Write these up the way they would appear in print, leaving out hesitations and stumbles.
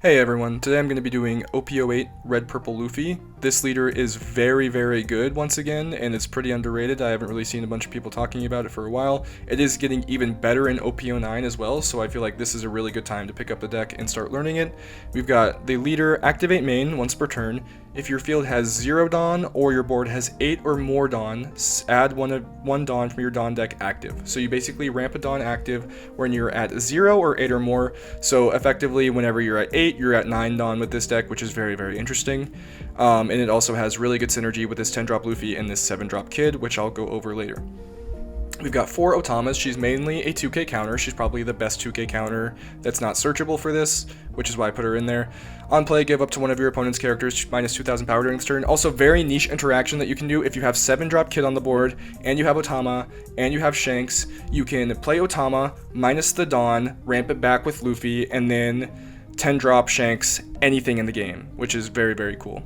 Hey everyone, today I'm going to be doing OP08 Red Purple Luffy. This leader is very, very good once again, and it's pretty underrated. I haven't really seen a bunch of people talking about it for a while. It is getting even better in OP09 as well, so I feel like this is a really good time to pick up the deck and start learning it. We've got the leader activate main once per turn. If your field has 0 Dawn or your board has 8 or more Dawn, add one Dawn from your Dawn deck active. So you basically ramp a Dawn active when you're at 0 or 8 or more. So effectively, whenever you're at 8, you're at 9 Dawn with this deck, which is very, very interesting. And it also has really good synergy with this 10-drop Luffy and this 7-drop Kid, which I'll go over later. We've got 4 Otamas. She's mainly a 2k counter. She's probably the best 2k counter that's not searchable for this, which is why I put her in there. On play, give up to one of your opponent's characters minus 2,000 power during this turn. Also, very niche interaction that you can do if you have 7-drop Kid on the board, and you have Otama, and you have Shanks. You can play Otama, minus the Dawn, ramp it back with Luffy, and then 10-drop Shanks anything in the game, which is very, very cool.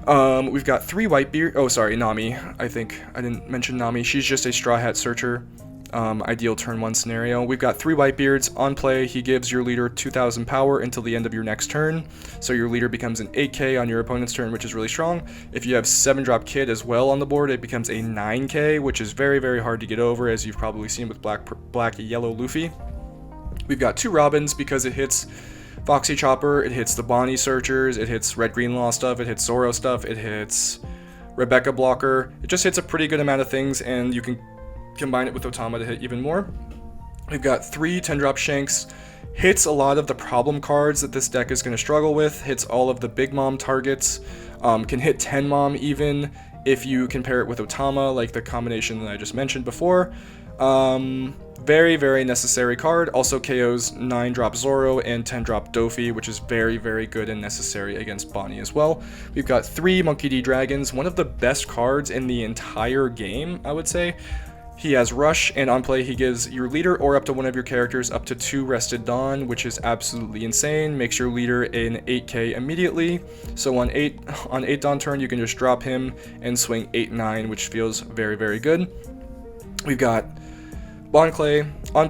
We've got 3 Whitebeard. Oh, sorry, Nami. I think I didn't mention Nami. She's just a Straw Hat Searcher. Ideal turn 1 scenario. We've got 3 Whitebeards. On play, he gives your leader 2,000 power until the end of your next turn. So your leader becomes an 8k on your opponent's turn, which is really strong. If you have 7-drop Kid as well on the board, it becomes a 9k, which is very, very hard to get over, as you've probably seen with black yellow Luffy. We've got 2 Robins because it hits Foxy Chopper, it hits the Bonney Searchers, it hits Red Green Law stuff, it hits Zoro stuff, it hits Rebecca Blocker. It just hits a pretty good amount of things, and you can combine it with Otama to hit even more. We've got 3 10-drop Shanks. Hits a lot of the problem cards that this deck is going to struggle with. Hits all of the Big Mom targets. Can hit 10 Mom even if you compare it with Otama, like the combination that I just mentioned before. Very, very necessary card. Also KOs 9-drop Zoro and 10-drop Dofi, which is very, very good and necessary against Bonney as well. We've got 3 Monkey D Dragons, one of the best cards in the entire game, I would say. He has Rush, and on play he gives your leader or up to one of your characters up to 2 Rested Dawn, which is absolutely insane. Makes your leader an 8k immediately. So on 8 Dawn turn, you can just drop him and swing 8-9, which feels very, very good. We've got on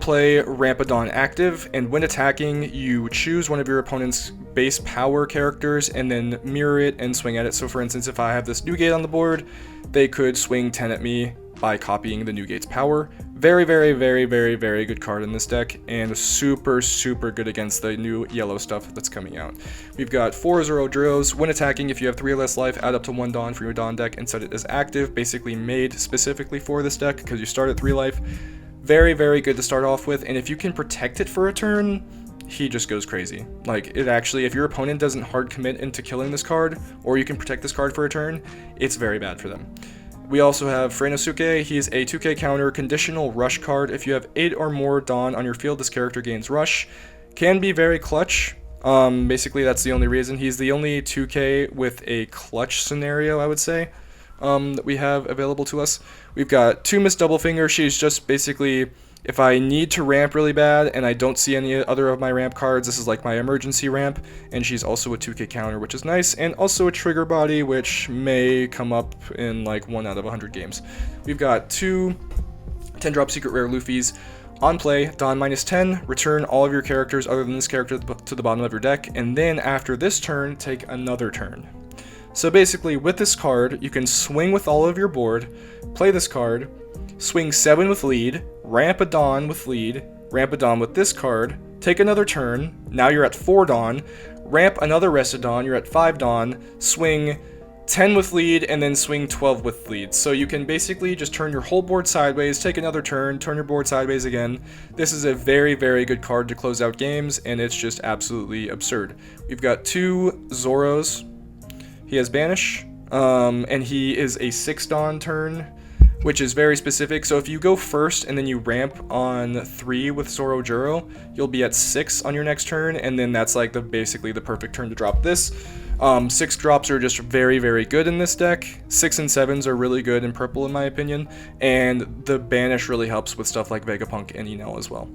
play, ramp a Dawn active, and when attacking, you choose one of your opponent's base power characters and then mirror it and swing at it. So for instance, if I have this Newgate on the board, they could swing 10 at me by copying the Newgate's power. Very, very, very, very, very good card in this deck, and super, super good against the new yellow stuff that's coming out. We've got 4 Zoro Drills. When attacking, if you have 3 or less life, add up to 1 Dawn from your Dawn deck and set it as active, basically made specifically for this deck because you start at 3 life. Very, very good to start off with, and if you can protect it for a turn, he just goes crazy. Like, it actually, if your opponent doesn't hard commit into killing this card, or you can protect this card for a turn, it's very bad for them. We also have Freinosuke. He's a 2k counter conditional rush card. If you have 8 or more Dawn on your field, this character gains rush. Can be very clutch. Basically, that's the only reason. He's the only 2k with a clutch scenario, I would say, that we have available to us. We've got 2 Miss Doublefinger. She's just basically, if I need to ramp really bad and I don't see any other of my ramp cards, this is like my emergency ramp, and she's also a 2k counter, which is nice, and also a trigger body, which may come up in like 1 out of 100 games. We've got 2 10-drop secret rare Luffys. On play, Dawn minus 10, return all of your characters other than this character to the bottom of your deck, and then after this turn, take another turn. So basically, with this card, you can swing with all of your board, play this card, swing 7 with lead, ramp a Dawn with lead, ramp a Dawn with this card, take another turn, now you're at 4 Dawn, ramp another Rested Dawn, you're at 5 Dawn, swing 10 with lead, and then swing 12 with lead. So you can basically just turn your whole board sideways, take another turn, turn your board sideways again. This is a very, very good card to close out games, and it's just absolutely absurd. We've got 2 Zoros. He has Banish, and he is a 6 Dawn turn, which is very specific. So if you go first and then you ramp on 3 with Zoro Juro, you'll be at 6 on your next turn, and then that's like basically the perfect turn to drop this. 6 drops are just very, very good in this deck. 6 and 7s are really good in purple in my opinion, and the Banish really helps with stuff like Vegapunk and Enel as well.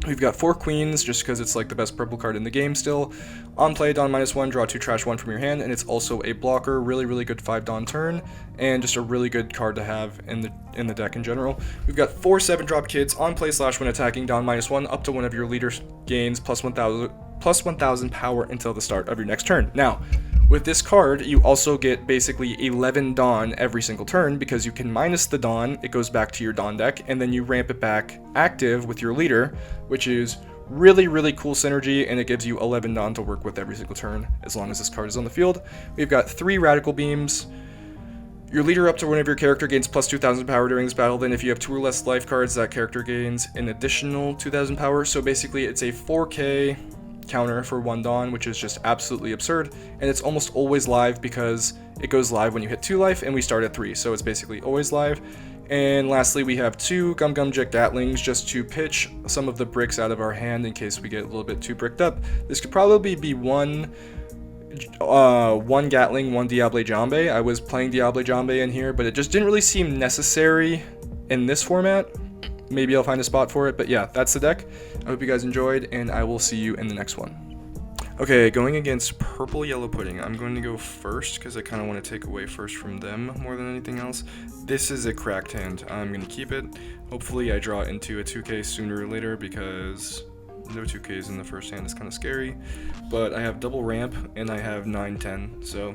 We've got 4 Queens, just because it's like the best purple card in the game still. On play, Dawn minus 1, draw 2, trash 1 from your hand, and it's also a blocker. Really, really good 5 Dawn turn, and just a really good card to have in the deck in general. We've got 4 7-drop Kids. On play / when attacking, Dawn minus 1, up to one of your leaders gains plus 1,000 plus 1000 power until the start of your next turn. Now, with this card, you also get basically 11 Dawn every single turn because you can minus the Dawn, it goes back to your Dawn deck, and then you ramp it back active with your leader, which is really, really cool synergy, and it gives you 11 Dawn to work with every single turn as long as this card is on the field. We've got 3 Radical Beams. Your leader up to one of your character gains plus 2,000 power during this battle. Then if you have 2 or less life cards, that character gains an additional 2,000 power. So basically it's a 4k counter for 1 Dawn, which is just absolutely absurd, and it's almost always live because it goes live when you hit 2 life and we start at 3, so it's basically always live. And lastly, we have 2 Gum Gum Jet Gatlings just to pitch some of the bricks out of our hand in case we get a little bit too bricked up. This could probably be one Gatling, 1 Diable Jambe. I was playing Diable Jambe in here, but it just didn't really seem necessary in this format. Maybe I'll find a spot for it, but yeah, that's the deck. I hope you guys enjoyed, and I will see you in the next one. Okay, going against Purple Yellow Pudding, I'm going to go first because I kind of want to take away first from them more than anything else. This is a cracked hand. I'm going to keep it. Hopefully I draw into a 2k sooner or later because no 2ks in the first hand is kind of scary. But I have double ramp and I have 9-10, so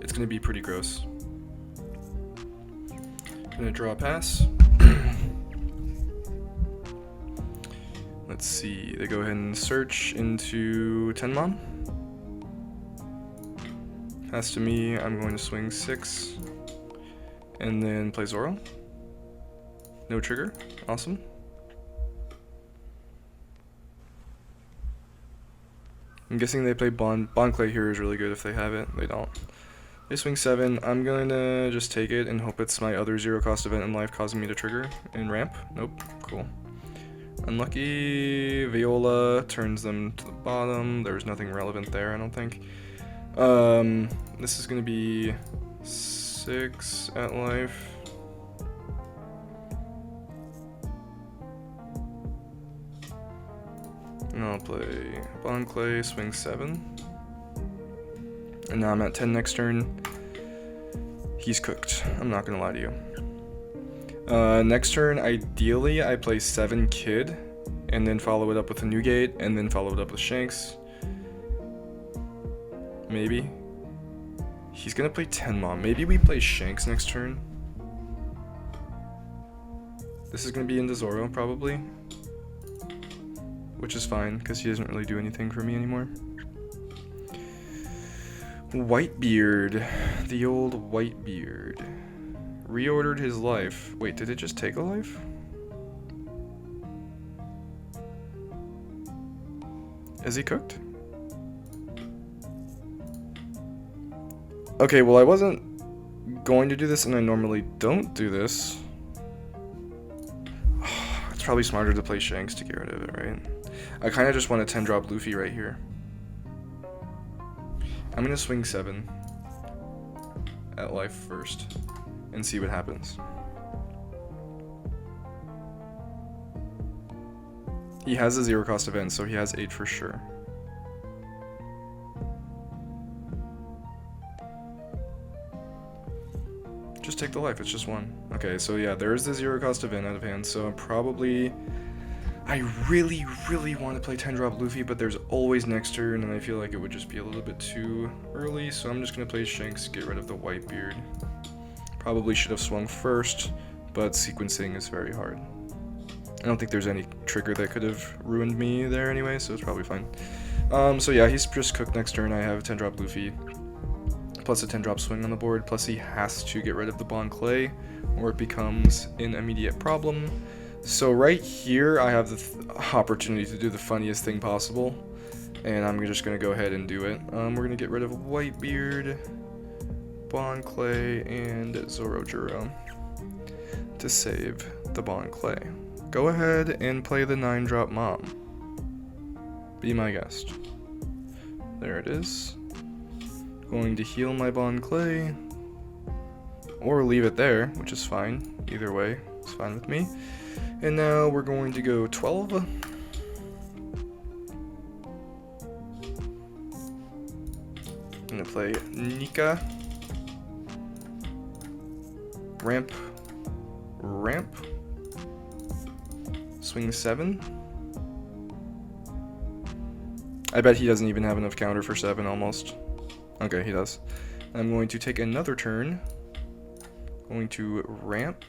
it's going to be pretty gross. Going to draw a pass. Let's see, they go ahead and search into Tenmon. Pass to me, I'm going to swing 6. And then play Zoro. No trigger, awesome. I'm guessing they play Bond Clay here is really good if they have it, they don't. They swing 7, I'm going to just take it and hope it's my other 0 cost event in life causing me to trigger and ramp. Nope, cool. Unlucky. Viola turns them to the bottom. There's nothing relevant there, I don't think. This is going to be 6 at life. And I'll play Bond Clay, swing 7. And now I'm at 10 next turn. He's cooked. I'm not going to lie to you. Next turn, ideally, I play 7 Kid, and then follow it up with a Newgate, and then follow it up with Shanks. Maybe. He's gonna play Tenmon. Maybe we play Shanks next turn. This is gonna be into Zoro, probably. Which is fine, because he doesn't really do anything for me anymore. Whitebeard. The old Whitebeard. Reordered his life. Wait, did it just take a life? Is he cooked? Okay, well I wasn't going to do this and I normally don't do this. It's probably smarter to play Shanks to get rid of it, right? I kind of just want to 10-drop Luffy right here. I'm going to swing 7 at life first and see what happens. He has a 0 cost event, so he has 8 for sure. Just take the life, it's just 1. Okay, so yeah, there's the 0 cost event out of hand, so I really want to play 10-drop Luffy, but there's always next turn, and I feel like it would just be a little bit too early, so I'm just going to play Shanks, get rid of the Whitebeard. Probably should have swung first, but sequencing is very hard. I don't think there's any trigger that could have ruined me there anyway, so it's probably fine. So yeah, he's just cooked next turn. I have 10-drop Luffy, plus a 10-drop swing on the board, plus he has to get rid of the Bond Clay, or it becomes an immediate problem. So right here, I have the opportunity to do the funniest thing possible, and I'm just going to go ahead and do it. We're going to get rid of Whitebeard, Bond Clay, and Zorojuro to save the Bond Clay. Go ahead and play the 9-drop Mom. Be my guest. There it is. Going to heal my Bond Clay, or leave it there, which is fine. Either way, it's fine with me. And now we're going to go 12. I'm going to play Nika. Ramp. Swing 7. I bet he doesn't even have enough counter for 7 almost. Okay, he does. I'm going to take another turn. Going to ramp.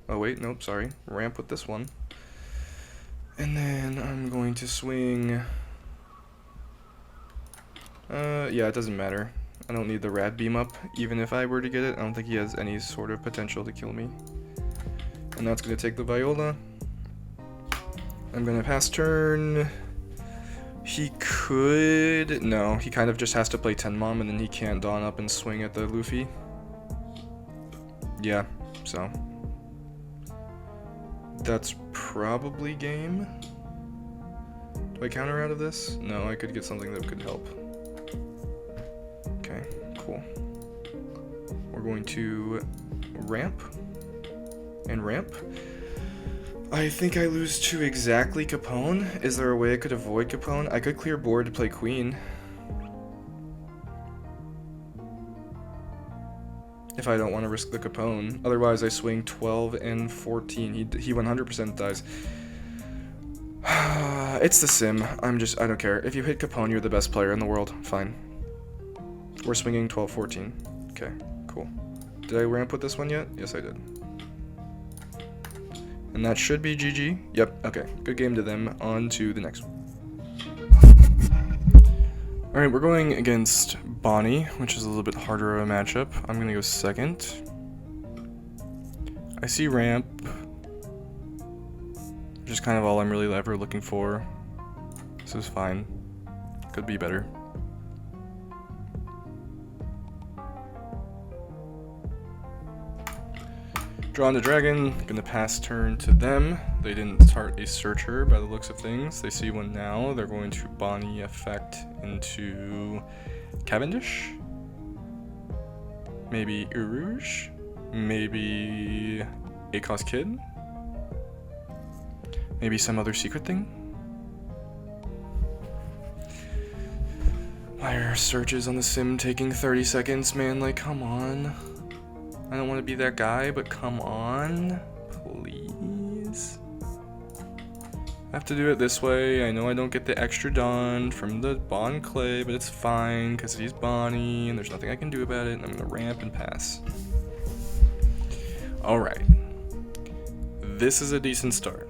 Oh wait, nope, sorry. Ramp with this one. And then I'm going to swing... yeah, it doesn't matter. I don't need the rad beam up. Even if I were to get it, I don't think he has any sort of potential to kill me. And that's going to take the Viola. I'm going to pass turn. He could... No, he kind of just has to play Tenmom and then he can't dawn up and swing at the Luffy. Yeah, so... That's probably game. Do I counter out of this? No, I could get something that could help. Okay, cool. We're going to ramp and ramp. I think I lose to exactly Capone. Is there a way I could avoid Capone? I could clear board to play Queen. If I don't want to risk the Capone. Otherwise, I swing 12 and 14. He 100% dies. It's the sim. I don't care. If you hit Capone, you're the best player in the world. Fine. We're swinging 12, 14. Okay, cool. Did I ramp with this one yet? Yes, I did. And that should be GG. Yep, okay. Good game to them. On to the next one. Alright, we're going against Bonney, which is a little bit harder of a matchup. I'm going to go second. I see ramp, which is kind of all I'm really ever looking for. This is fine. Could be better. Drawn the dragon, gonna pass turn to them. They didn't start a searcher by the looks of things. They see one now. They're going to Bonney effect into Cavendish. Maybe Uruge. Maybe Akos Kid. Maybe some other secret thing. Why are searches on the sim taking 30 seconds, man? Like, come on. I don't want to be that guy, but come on, please. I have to do it this way. I know I don't get the extra done from the Bon Clay, but it's fine because he's Bonney and there's nothing I can do about it. And I'm going to ramp and pass. Alright. This is a decent start.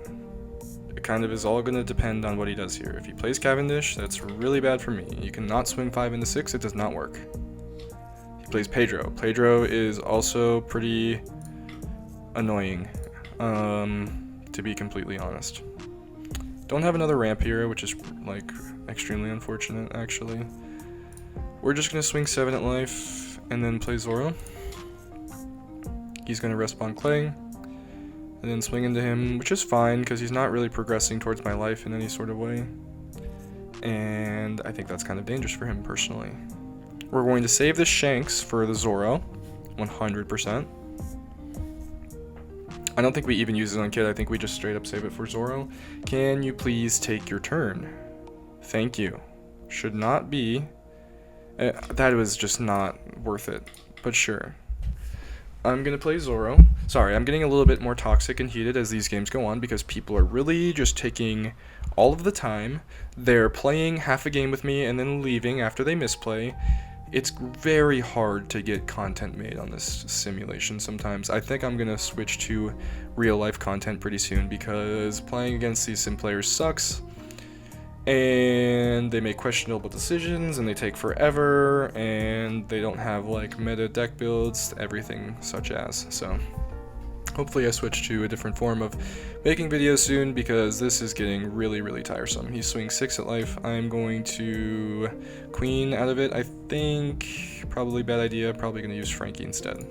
It kind of is all going to depend on what he does here. If he plays Cavendish, that's really bad for me. You cannot swing 5 into 6, it does not work. Plays Pedro. Pedro is also pretty annoying, to be completely honest. Don't have another ramp here, which is like extremely unfortunate actually. We're just gonna swing 7 at life and then play Zoro. He's gonna respawn Clay and then swing into him, which is fine because he's not really progressing towards my life in any sort of way. And I think that's kind of dangerous for him personally. We're going to save this Shanks for the Zoro, 100%. I don't think we even use it on Kid, I think we just straight up save it for Zoro. Can you please take your turn? Thank you. Should not be. That was just not worth it, but sure. I'm gonna play Zoro. Sorry, I'm getting a little bit more toxic and heated as these games go on because people are really just taking all of the time. They're playing half a game with me and then leaving after they misplay. It's very hard to get content made on this simulation sometimes. I think I'm gonna switch to real life content pretty soon because playing against these sim players sucks. And they make questionable decisions and they take forever and they don't have like meta deck builds, everything such as. So hopefully I switch to a different form of making videos soon because this is getting really, really tiresome. He's swinging 6 at life. I'm going to Queen out of it. I think probably bad idea. Probably going to use Frankie instead.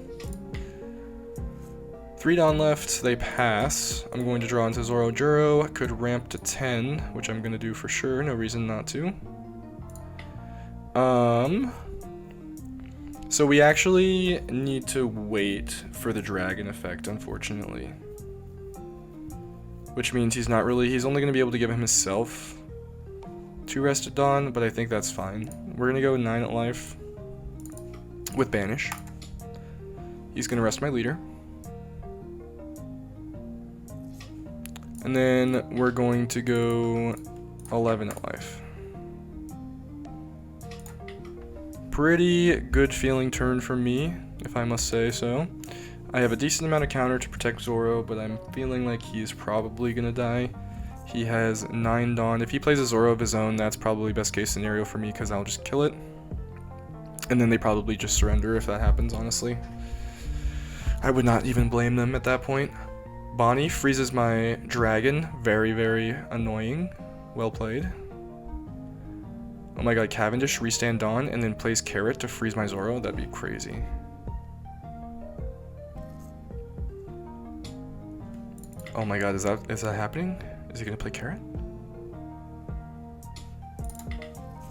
3 down left. They pass. I'm going to draw into Zoro Juro. Could ramp to 10, which I'm going to do for sure. No reason not to. So we actually need to wait for the dragon effect, unfortunately. Which means he's only going to be able to give himself 2 rest at dawn, but I think that's fine. We're going to go 9 at life with Banish. He's going to rest my leader. And then we're going to go 11 at life. pretty good feeling turn for me, if I must say so. I have a decent amount of counter to protect Zoro, but I'm feeling like he's probably gonna die. He has 9 Dawn. If he plays a Zoro of his own, that's probably best case scenario for me, because I'll just kill it. And then they probably just surrender if that happens, honestly. I would not even blame them at that point. Bonney freezes my dragon. Very, very annoying. Well played. Oh my god, Cavendish restand Dawn and then plays Carrot to freeze my Zoro. That'd be crazy. Oh my god, is that happening? Is he gonna play Carrot?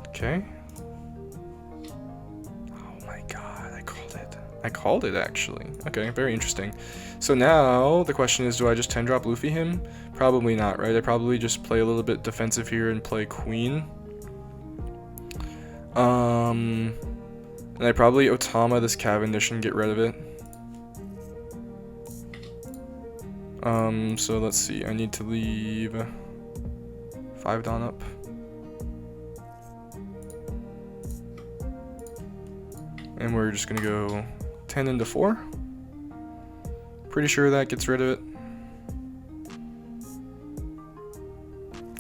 Okay. Oh my god, I called it. I called it actually. Okay, very interesting. So now the question is, do I just 10-drop Luffy him? Probably not, right? I probably just play a little bit defensive here and play Queen. And I probably Otama this Cavendish and get rid of it. So let's see, I need to leave 5 Dawn up. And we're just gonna go 10 into 4. Pretty sure that gets rid of it.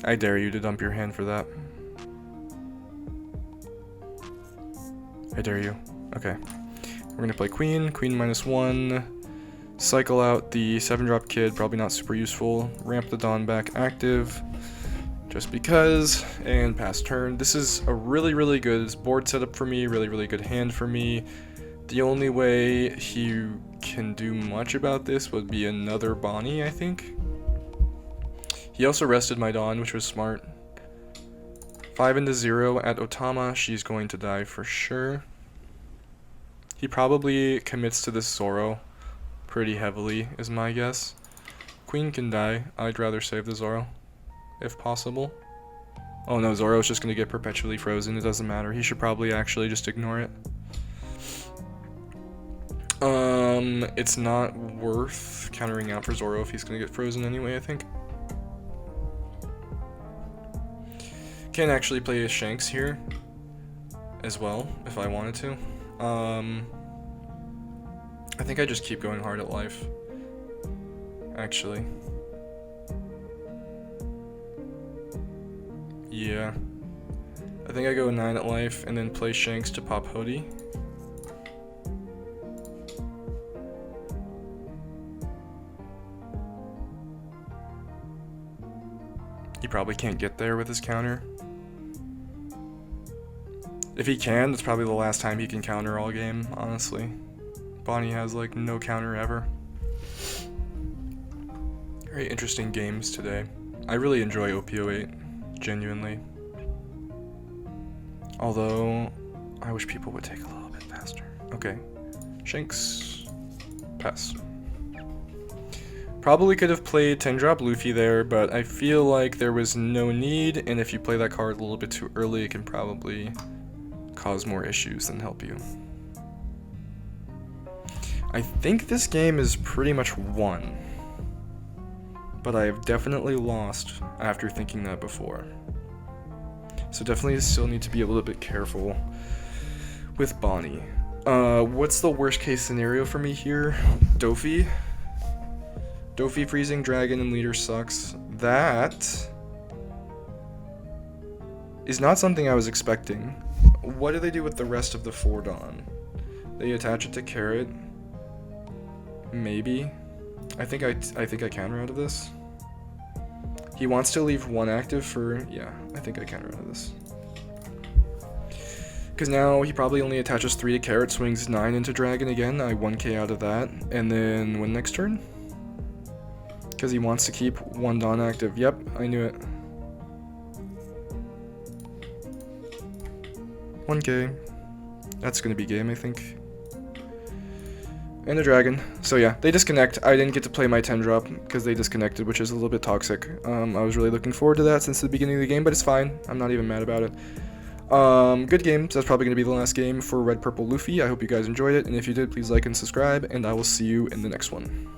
I dare you to dump your hand for that. I dare you. Okay. We're gonna play Queen. Queen -1. Cycle out the 7-drop kid, probably not super useful. Ramp the Dawn back active, just because, and pass turn. This is a really, really good board setup for me, really, really good hand for me. The only way he can do much about this would be another Bonney, I think. He also rested my Dawn, which was smart. 5 into 0 at Otama, she's going to die for sure. He probably commits to this Zoro pretty heavily, is my guess. Queen can die. I'd rather save the Zoro, if possible. Oh no, Zoro's just gonna get perpetually frozen. It doesn't matter. He should probably actually just ignore it. It's not worth countering out for Zoro if he's gonna get frozen anyway, I think. Can actually play a Shanks here as well, if I wanted to. I think I just keep going hard at life, actually. Yeah. I think I go 9 at life and then play Shanks to pop Hody. He probably can't get there with his counter. If he can, that's probably the last time he can counter all game, honestly. Bonney has like no counter ever. Very interesting games today. I really enjoy OP08, genuinely. Although, I wish people would take a little bit faster. Okay, Shanks, pass. Probably could have played 10-drop Luffy there, but I feel like there was no need, and if you play that card a little bit too early, it can probably cause more issues than help you. I think this game is pretty much won, but I have definitely lost after thinking that before. So definitely still need to be a little bit careful with Bonney. What's the worst case scenario for me here? Dofi. Dofi freezing dragon and leader sucks. That is not something I was expecting. What do they do with the rest of the 4 Dawn? They attach it to Carrot. Maybe. I think I counter out of this. He wants to leave 1 active for, yeah, I think I counter out of this. Because now he probably only attaches 3 to Carrot, swings 9 into Dragon again. I 1k out of that, and then win next turn. Because he wants to keep 1 Dawn active. Yep, I knew it. 1k. That's going to be game, I think. And a dragon. So yeah, they disconnect. I didn't get to play my 10-drop because they disconnected, which is a little bit toxic. I was really looking forward to that since the beginning of the game, but it's fine. I'm not even mad about it. Good game. So that's probably going to be the last game for Red Purple Luffy. I hope you guys enjoyed it, and if you did, please like and subscribe, and I will see you in the next one.